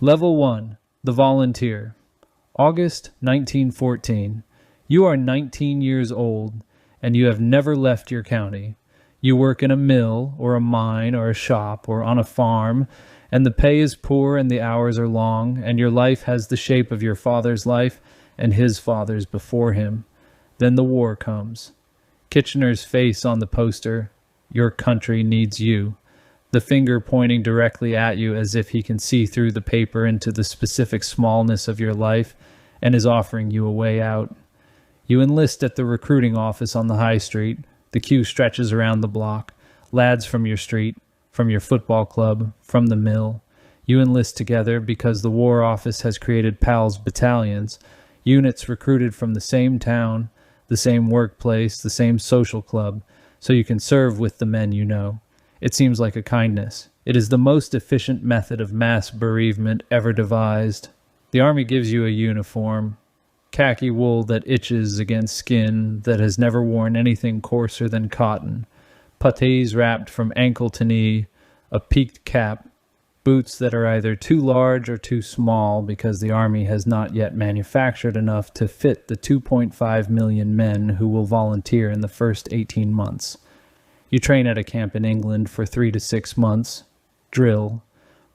Level 1. The Volunteer. August 1914. You are 19 years old, and you have never left your county. You work in a mill, or a mine, or a shop, or on a farm, and the pay is poor and the hours are long, and your life has the shape of your father's life and his father's before him. Then the war comes. Kitchener's face on the poster, "Your country needs you," the finger pointing directly at you as if he can see through the paper into the specific smallness of your life and is offering you a way out. You enlist at the recruiting office on the high street. The queue stretches around the block. Lads from your street, from your football club, from the mill. You enlist together because the War Office has created PALS battalions, units recruited from the same town, the same workplace, the same social club, so you can serve with the men you know. It seems like a kindness. It is the most efficient method of mass bereavement ever devised. The Army gives you a uniform, khaki wool that itches against skin that has never worn anything coarser than cotton, puttees wrapped from ankle to knee, a peaked cap, boots that are either too large or too small because the Army has not yet manufactured enough to fit the 2.5 million men who will volunteer in the first 18 months. You train at a camp in England for 3 to 6 months, drill,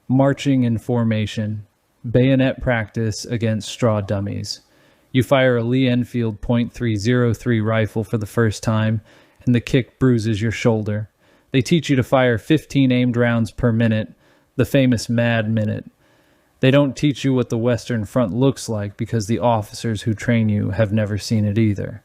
marching in formation, bayonet practice against straw dummies. You fire a Lee Enfield .303 rifle for the first time, and the kick bruises your shoulder. They teach you to fire 15 aimed rounds per minute, the famous Mad Minute. They don't teach you what the Western Front looks like because the officers who train you have never seen it either.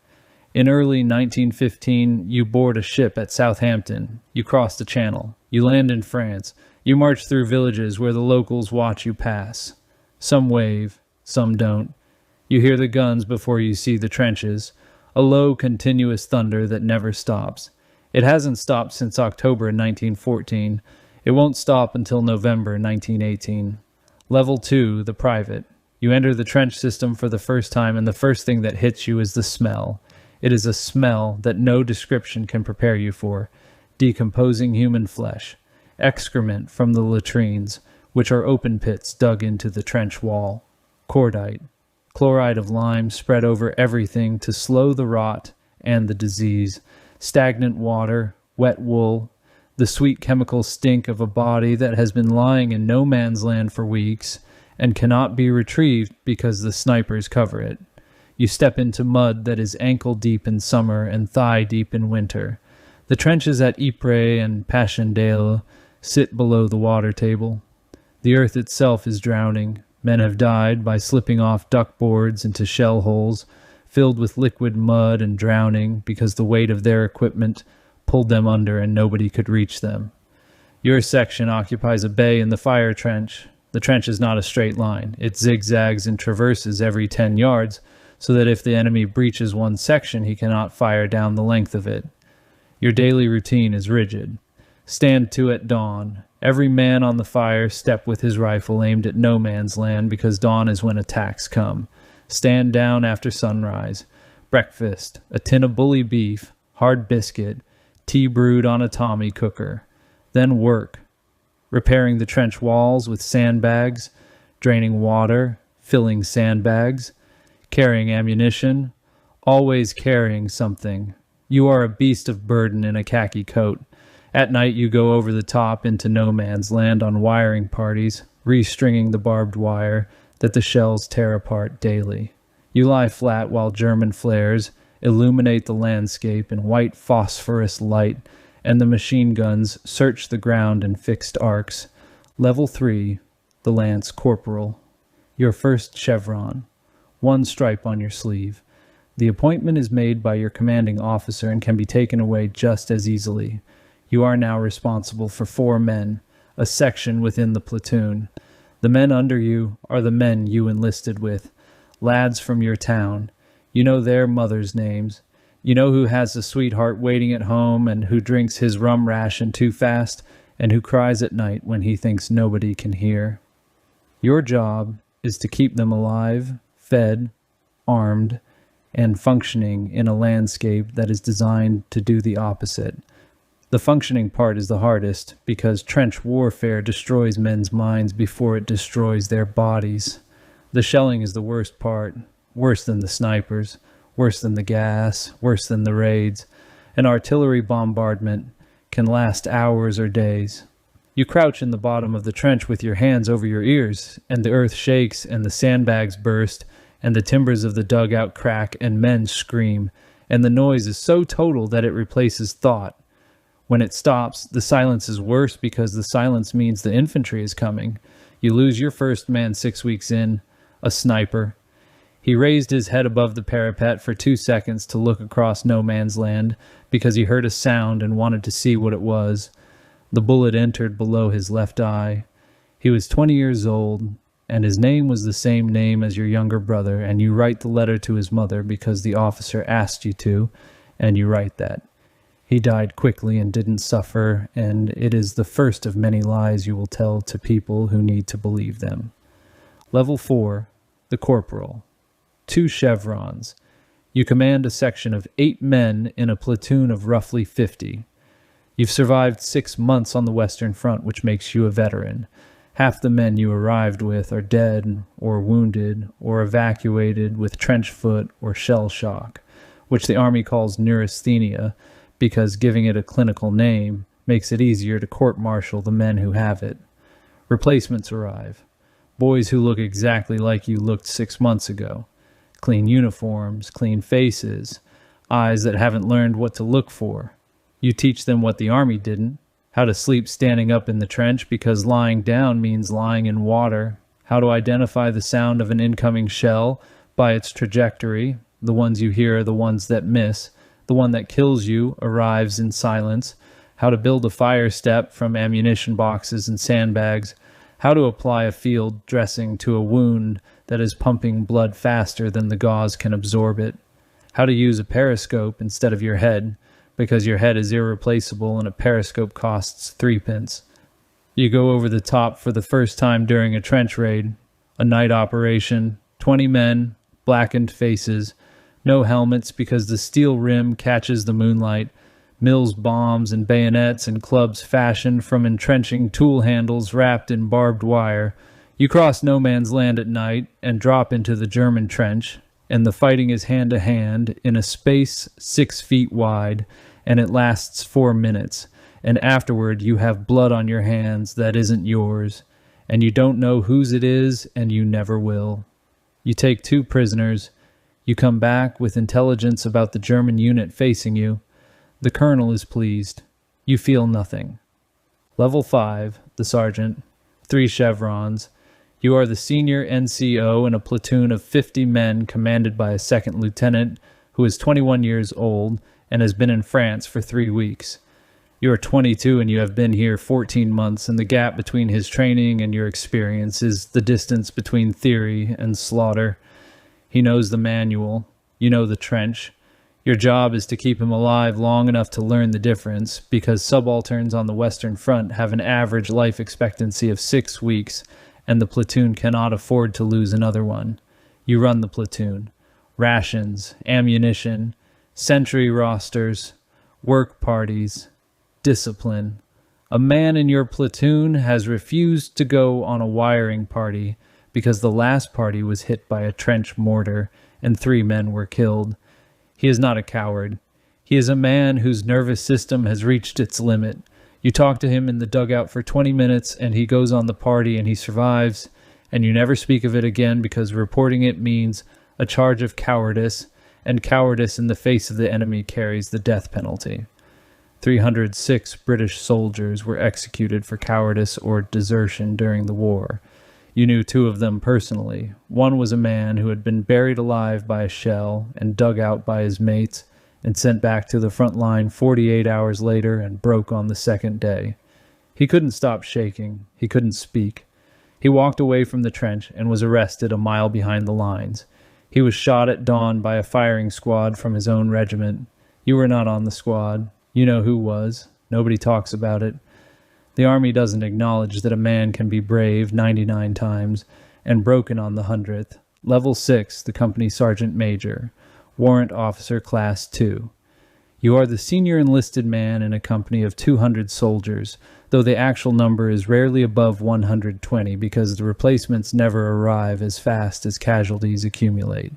In early 1915, you board a ship at Southampton. You cross the channel. You land in France. You march through villages where the locals watch you pass. Some wave, some don't. You hear the guns before you see the trenches, a low, continuous thunder that never stops. It hasn't stopped since October 1914. It won't stop until November 1918. Level 2, the private. You enter the trench system for the first time, and the first thing that hits you is the smell. It is a smell that no description can prepare you for. Decomposing human flesh. Excrement from the latrines, which are open pits dug into the trench wall. Cordite. Chloride of lime spread over everything to slow the rot and the disease. Stagnant water, wet wool, the sweet chemical stink of a body that has been lying in no man's land for weeks and cannot be retrieved because the snipers cover it. You step into mud that is ankle-deep in summer and thigh-deep in winter. The trenches at Ypres and Passchendaele sit below the water table. The earth itself is drowning. Men have died by slipping off duckboards into shell holes, filled with liquid mud and drowning because the weight of their equipment pulled them under and nobody could reach them. Your section occupies a bay in the fire trench. The trench is not a straight line. It zigzags and traverses every 10 yards, so that if the enemy breaches one section, he cannot fire down the length of it. Your daily routine is rigid. Stand to at dawn. Every man on the fire step with his rifle aimed at no man's land because dawn is when attacks come. Stand down after sunrise. Breakfast, a tin of bully beef, hard biscuit, tea brewed on a Tommy cooker. Then work. Repairing the trench walls with sandbags, draining water, filling sandbags, carrying ammunition, always carrying something. You are a beast of burden in a khaki coat. At night you go over the top into no man's land on wiring parties, restringing the barbed wire that the shells tear apart daily. You lie flat while German flares illuminate the landscape in white phosphorus light, and the machine guns search the ground in fixed arcs. Level 3, the Lance Corporal. Your first chevron. One stripe on your sleeve. The appointment is made by your commanding officer and can be taken away just as easily. You are now responsible for 4 men, a section within the platoon. The men under you are the men you enlisted with, lads from your town. You know their mothers' names. You know who has a sweetheart waiting at home and who drinks his rum ration too fast and who cries at night when he thinks nobody can hear. Your job is to keep them alive, fed, armed, and functioning in a landscape that is designed to do the opposite. The functioning part is the hardest because trench warfare destroys men's minds before it destroys their bodies. The shelling is the worst part, worse than the snipers, worse than the gas, worse than the raids. An artillery bombardment can last hours or days. You crouch in the bottom of the trench with your hands over your ears, and the earth shakes, and the sandbags burst, and the timbers of the dugout crack, and men scream, and the noise is so total that it replaces thought. When it stops, the silence is worse because the silence means the infantry is coming. You lose your first man 6 weeks in, a sniper. He raised his head above the parapet for 2 seconds to look across no man's land because he heard a sound and wanted to see what it was. The bullet entered below his left eye. He was 20 years old, and his name was the same name as your younger brother, and you write the letter to his mother because the officer asked you to, and you write that. He died quickly and didn't suffer, and it is the first of many lies you will tell to people who need to believe them. Level 4, the corporal. 2 chevrons. You command a section of 8 men in a platoon of roughly 50. You've survived 6 months on the Western Front, which makes you a veteran. Half the men you arrived with are dead or wounded or evacuated with trench foot or shell shock, which the Army calls neurasthenia, because giving it a clinical name makes it easier to court-martial the men who have it. Replacements arrive. Boys who look exactly like you looked 6 months ago. Clean uniforms, clean faces, eyes that haven't learned what to look for. You teach them what the Army didn't, how to sleep standing up in the trench because lying down means lying in water, how to identify the sound of an incoming shell by its trajectory. The ones you hear are the ones that miss. The one that kills you arrives in silence, how to build a fire step from ammunition boxes and sandbags, how to apply a field dressing to a wound that is pumping blood faster than the gauze can absorb it, how to use a periscope instead of your head, because your head is irreplaceable and a periscope costs 3 pence. You go over the top for the first time during a trench raid, a night operation, 20 men, blackened faces, no helmets because the steel rim catches the moonlight, Mills bombs and bayonets and clubs fashioned from entrenching tool handles wrapped in barbed wire. You cross no man's land at night and drop into the German trench, and the fighting is hand-to-hand in a space 6 feet wide, and it lasts 4 minutes, and afterward you have blood on your hands that isn't yours, and you don't know whose it is, and you never will. You take 2 prisoners. You come back with intelligence about the German unit facing you. The colonel is pleased. You feel nothing. Level 5, the sergeant. 3 chevrons. You are the senior NCO in a platoon of 50 men commanded by a second lieutenant who is 21 years old and has been in France for 3 weeks. You are 22 and you have been here 14 months, and the gap between his training and your experience is the distance between theory and slaughter. He knows the manual. You know the trench. Your job is to keep him alive long enough to learn the difference, because subalterns on the Western Front have an average life expectancy of 6 weeks, and the platoon cannot afford to lose another one. You run the platoon. Rations, ammunition, sentry rosters, work parties, discipline. A man in your platoon has refused to go on a wiring party because the last party was hit by a trench mortar and 3 men were killed. He is not a coward. He is a man whose nervous system has reached its limit. You talk to him in the dugout for 20 minutes and he goes on the party and he survives, and you never speak of it again because reporting it means a charge of cowardice, and cowardice in the face of the enemy carries the death penalty. 306 British soldiers were executed for cowardice or desertion during the war. You knew 2 of them personally. One was a man who had been buried alive by a shell and dug out by his mates and sent back to the front line 48 hours later and broke on the 2nd day. He couldn't stop shaking. He couldn't speak. He walked away from the trench and was arrested a mile behind the lines. He was shot at dawn by a firing squad from his own regiment. You were not on the squad. You know who was. Nobody talks about it. The Army doesn't acknowledge that a man can be brave 99 times and broken on the 100th. Level 6, the company sergeant major. Warrant officer class 2. You are the senior enlisted man in a company of 200 soldiers, though the actual number is rarely above 120 because the replacements never arrive as fast as casualties accumulate.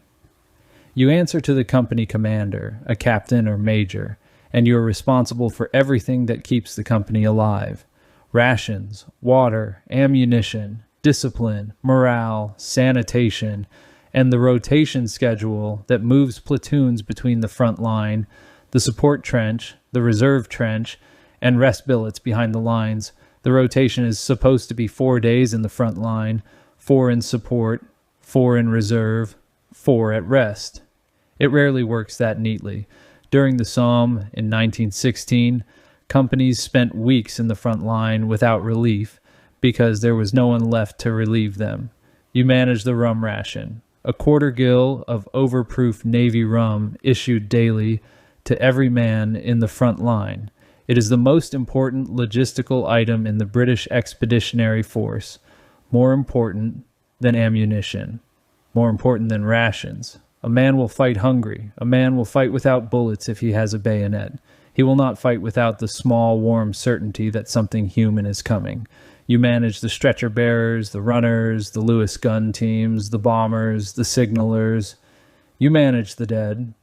You answer to the company commander, a captain or major, and you are responsible for everything that keeps the company alive. Rations, water, ammunition, discipline, morale, sanitation, and the rotation schedule that moves platoons between the front line, the support trench, the reserve trench, and rest billets behind the lines. The rotation is supposed to be 4 days in the front line, 4 in support, 4 in reserve, 4 at rest. It rarely works that neatly. During the Somme in 1916, companies spent weeks in the front line without relief because there was no one left to relieve them. You manage the rum ration, a quarter gill of overproof Navy rum issued daily to every man in the front line. It is the most important logistical item in the British Expeditionary Force, more important than ammunition, more important than rations. A man will fight hungry. A man will fight without bullets if he has a bayonet. He will not fight without the small, warm certainty that something human is coming. You manage the stretcher bearers, the runners, the Lewis gun teams, the bombers, the signalers. You manage the dead.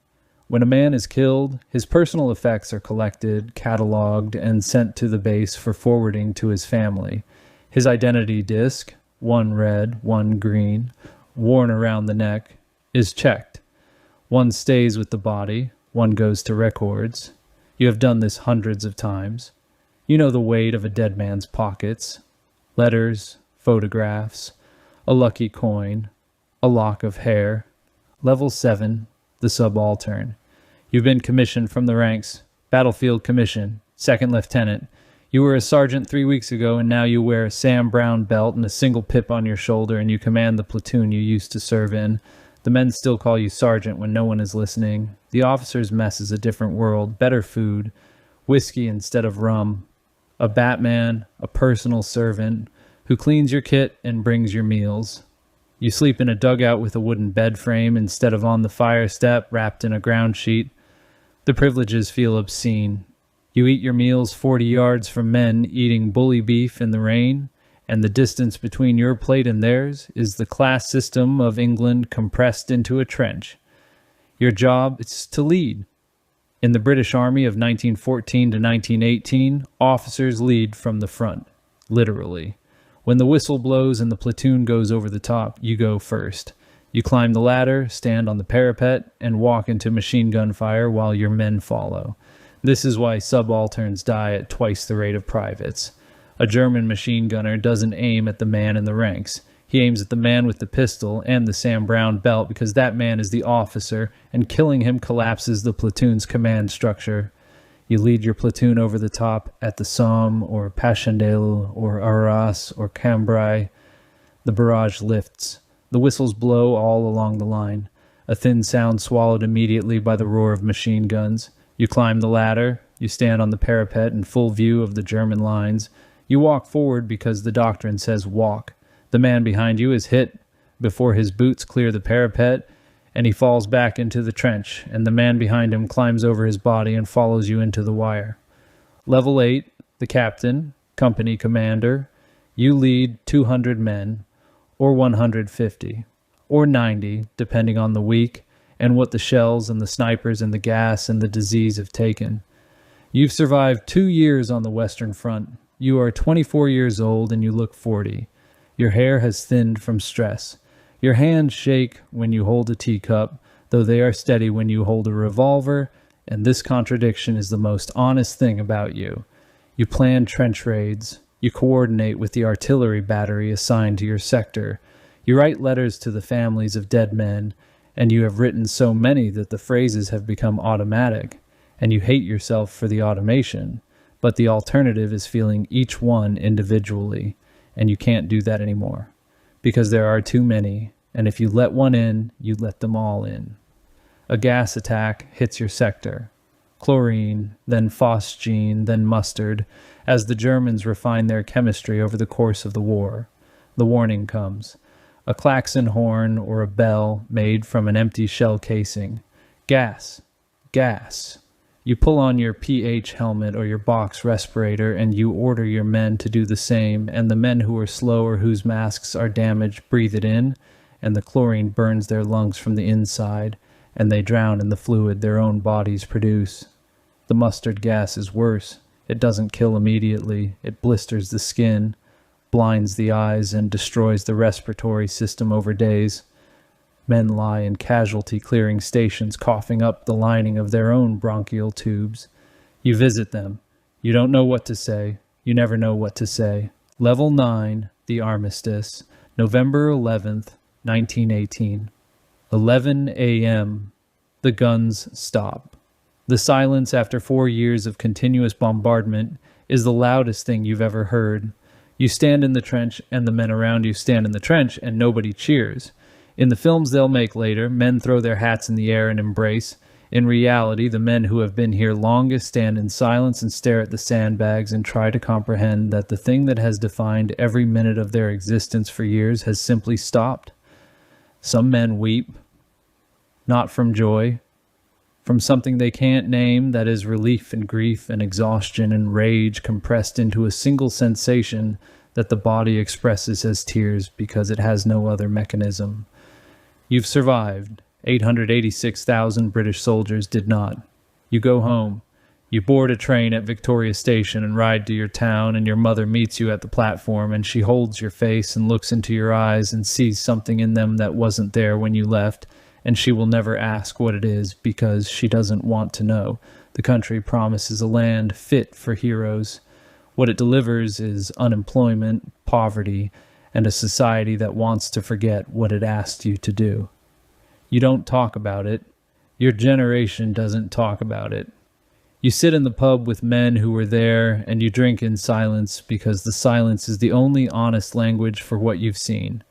When a man is killed, his personal effects are collected, catalogued, and sent to the base for forwarding to his family. His identity disc, one red, one green, worn around the neck, is checked. One stays with the body, one goes to records. You have done this hundreds of times. You know the weight of a dead man's pockets. Letters, photographs, a lucky coin, a lock of hair. Level 7, the subaltern. You've been commissioned from the ranks. Battlefield commission, second lieutenant. You were a sergeant 3 weeks ago, and now you wear a Sam Brown belt and a single pip on your shoulder, and you command the platoon you used to serve in. The men still call you sergeant when no one is listening. The officers' mess is a different world, better food, whiskey instead of rum. A Batman, a personal servant, who cleans your kit and brings your meals. You sleep in a dugout with a wooden bed frame instead of on the fire step wrapped in a ground sheet. The privileges feel obscene. You eat your meals 40 yards from men eating bully beef in the rain, and the distance between your plate and theirs is the class system of England compressed into a trench. Your job is to lead. In the British Army of 1914 to 1918, officers lead from the front, literally. When the whistle blows and the platoon goes over the top, you go first. You climb the ladder, stand on the parapet, and walk into machine gun fire while your men follow. This is why subalterns die at twice the rate of privates. A German machine gunner doesn't aim at the man in the ranks. He aims at the man with the pistol and the Sam Brown belt because that man is the officer, and killing him collapses the platoon's command structure. You lead your platoon over the top at the Somme or Passchendaele or Arras or Cambrai. The barrage lifts. The whistles blow all along the line. A thin sound swallowed immediately by the roar of machine guns. You climb the ladder. You stand on the parapet in full view of the German lines. You walk forward because the doctrine says walk. The man behind you is hit before his boots clear the parapet, and he falls back into the trench, and the man behind him climbs over his body and follows you into the wire. Level 8, the captain, company commander. You lead 200 men, or 150, or 90, depending on the week, and what the shells and the snipers and the gas and the disease have taken. You've survived 2 years on the Western Front. You are 24 years old and you look 40. Your hair has thinned from stress. Your hands shake when you hold a teacup, though they are steady when you hold a revolver, and this contradiction is the most honest thing about you. You plan trench raids. You coordinate with the artillery battery assigned to your sector. You write letters to the families of dead men, and you have written so many that the phrases have become automatic, and you hate yourself for the automation, but the alternative is feeling each one individually, and you can't do that anymore, because there are too many, and if you let one in, you let them all in. A gas attack hits your sector. Chlorine, then phosgene, then mustard, as the Germans refine their chemistry over the course of the war. The warning comes. A klaxon horn or a bell made from an empty shell casing. Gas. Gas. You pull on your PH helmet or your box respirator and you order your men to do the same, and the men who are slow or whose masks are damaged breathe it in, and the chlorine burns their lungs from the inside, and they drown in the fluid their own bodies produce. The mustard gas is worse. It doesn't kill immediately. It blisters the skin, blinds the eyes, and destroys the respiratory system over days. Men lie in casualty clearing stations coughing up the lining of their own bronchial tubes. You visit them. You don't know what to say. You never know what to say. Level 9, the Armistice, November 11th, 1918. 11 a.m. The guns stop. The silence after 4 years of continuous bombardment is the loudest thing you've ever heard. You stand in the trench, and the men around you stand in the trench, and nobody cheers. In the films they'll make later, men throw their hats in the air and embrace. In reality, the men who have been here longest stand in silence and stare at the sandbags and try to comprehend that the thing that has defined every minute of their existence for years has simply stopped. Some men weep, not from joy, from something they can't name that is relief and grief and exhaustion and rage compressed into a single sensation that the body expresses as tears because it has no other mechanism. You've survived. 886,000 British soldiers did not. You go home. You board a train at Victoria Station and ride to your town, and your mother meets you at the platform, and she holds your face and looks into your eyes and sees something in them that wasn't there when you left, and she will never ask what it is because she doesn't want to know. The country promises a land fit for heroes. What it delivers is unemployment, poverty, and a society that wants to forget what it asked you to do. You don't talk about it. Your generation doesn't talk about it. You sit in the pub with men who were there, and you drink in silence because the silence is the only honest language for what you've seen.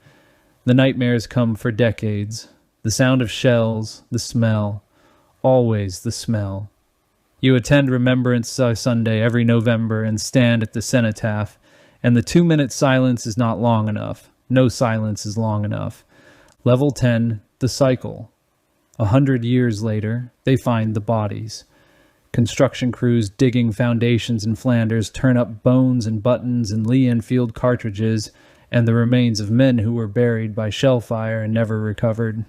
The nightmares come for decades. The sound of shells, the smell, always the smell. You attend Remembrance Sunday every November and stand at the cenotaph, and the 2-minute silence is not long enough. No silence is long enough. Level 10, the cycle. 100 years later, they find the bodies. Construction crews digging foundations in Flanders turn up bones and buttons and Lee Enfield cartridges and the remains of men who were buried by shell fire and never recovered.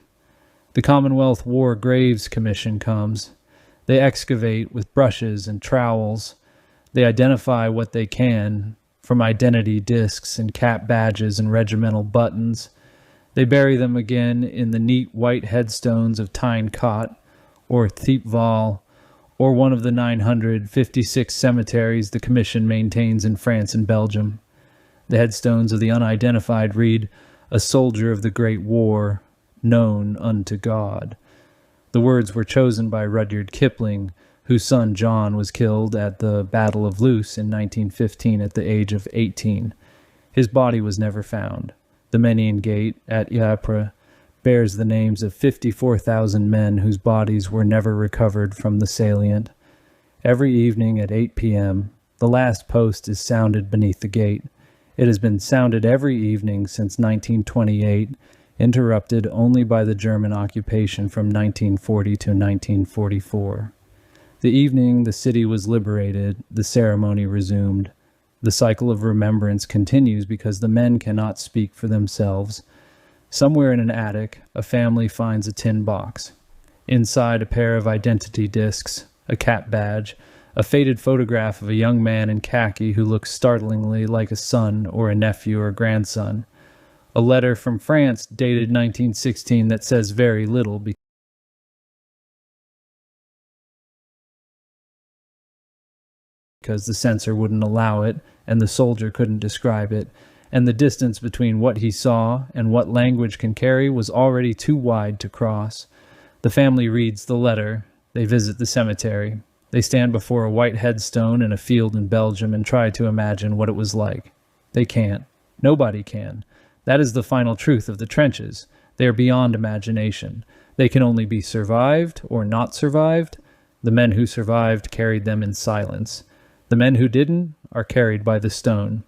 The Commonwealth War Graves Commission comes. They excavate with brushes and trowels. They identify what they can, from identity discs and cap badges and regimental buttons. They bury them again in the neat white headstones of Tyne Cot, or Thiepval, or one of the 956 cemeteries the Commission maintains in France and Belgium. The headstones of the unidentified read, "A soldier of the Great War, known unto God." The words were chosen by Rudyard Kipling, whose son John was killed at the Battle of Loos in 1915 at the age of 18. His body was never found. The Menin Gate at Ypres bears the names of 54,000 men whose bodies were never recovered from the salient. Every evening at 8 p.m., the last post is sounded beneath the gate. It has been sounded every evening since 1928, interrupted only by the German occupation from 1940 to 1944. The evening the city was liberated, the ceremony resumed. The cycle of remembrance continues because the men cannot speak for themselves. Somewhere in an attic, a family finds a tin box. Inside, a pair of identity discs, a cap badge, a faded photograph of a young man in khaki who looks startlingly like a son or a nephew or grandson. A letter from France dated 1916 that says very little because the censor wouldn't allow it, and the soldier couldn't describe it, and the distance between what he saw and what language can carry was already too wide to cross. The family reads the letter. They visit the cemetery. They stand before a white headstone in a field in Belgium and try to imagine what it was like. They can't. Nobody can. That is the final truth of the trenches. They are beyond imagination. They can only be survived or not survived. The men who survived carried them in silence. The men who didn't are carried by the stone.